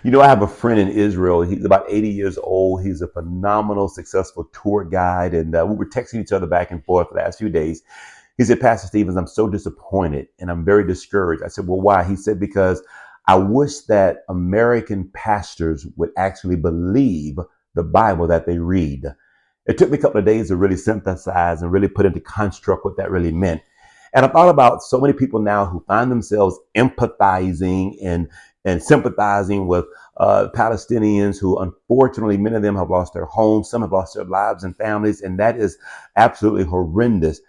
You know, I have a friend in Israel. He's about 80 years old. He's a phenomenal, successful tour guide. And we were texting each other back and forth the last few days. He said, Pastor Stevens, I'm so disappointed and I'm very discouraged. I said, well, why? He said, because I wish that American pastors would actually believe the Bible that they read. It took me a couple of days to really synthesize and really put into construct what that really meant. And I thought about so many people now who find themselves empathizing and sympathizing with Palestinians who, unfortunately, many of them have lost their homes, some have lost their lives and families, and that is absolutely horrendous.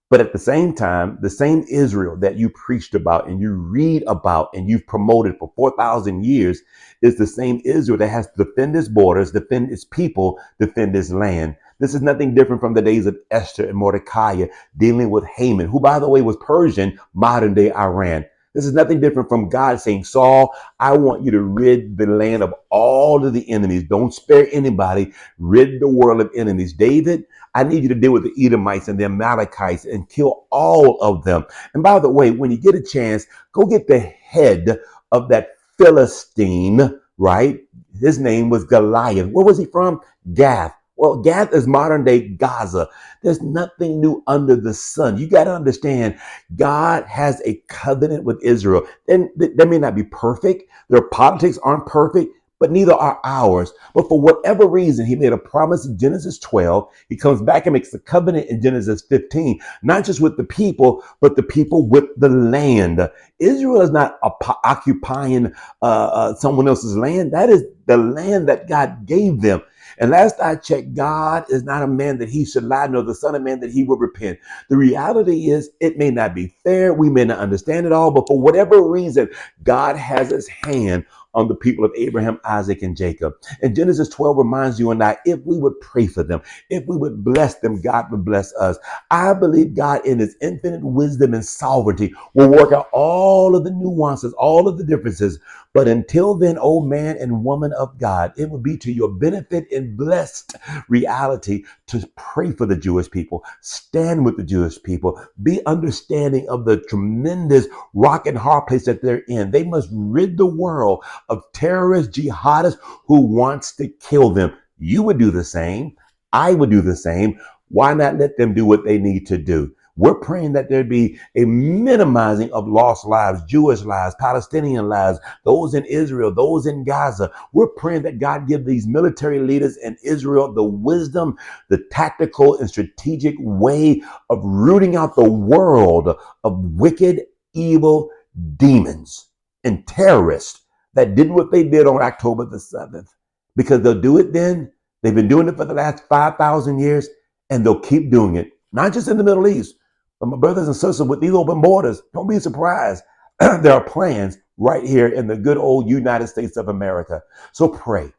But at the same time, the same Israel that you preached about and you read about and you've promoted for 4,000 years is the same Israel that has to defend its borders, defend its people, defend its land. This is nothing different from the days of Esther and Mordecai dealing with Haman, who, by the way, was Persian, modern day Iran. This is nothing different from God saying, Saul, I want you to rid the land of all of the enemies. Don't spare anybody. Rid the world of enemies. David, I need you to deal with the Edomites and the Amalekites and kill all of them. And by the way, when you get a chance, go get the head of that Philistine, right? His name was Goliath. Where was he from? Gath. Well, Gath is modern day Gaza. There's nothing new under the sun. You got to understand, God has a covenant with Israel. And they may not be perfect. Their politics aren't perfect, but neither are ours. But for whatever reason, he made a promise in Genesis 12. He comes back and makes a covenant in Genesis 15, not just with the people, but the people with the land. Israel is not occupying someone else's land. That is the land that God gave them. And last I checked, God is not a man that he should lie, nor the son of man that he would repent. The reality is it may not be fair. We may not understand it all, but for whatever reason, God has his hand on the people of Abraham, Isaac, and Jacob. And Genesis 12 reminds you and I, if we would pray for them, if we would bless them, God would bless us. I believe God in his infinite wisdom and sovereignty will work out all of the nuances, all of the differences. But until then, oh man and woman of God, it would be to your benefit and blessed reality to pray for the Jewish people, stand with the Jewish people, be understanding of the tremendous rock and hard place that they're in. They must rid the world of terrorists, jihadists who wants to kill them. You would do the same. I would do the same. Why not let them do what they need to do? We're praying that there be a minimizing of lost lives, Jewish lives, Palestinian lives, those in Israel, those in Gaza. We're praying that God give these military leaders in Israel the wisdom, the tactical and strategic way of rooting out the world of wicked, evil demons and terrorists that did what they did on October the 7th. Because they'll do it then. They've been doing it for the last 5,000 years, and they'll keep doing it, not just in the Middle East. But my brothers and sisters, with these open borders, don't be surprised. There are plans right here in the good old United States of America. So pray,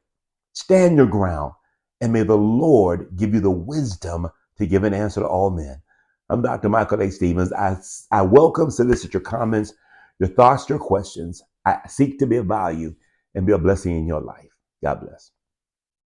stand your ground, and may the Lord give you the wisdom to give an answer to all men. I'm Dr. Michael A. Stevens. I welcome, solicit your comments, your thoughts, your questions. I seek to be of value and be a blessing in your life. God bless.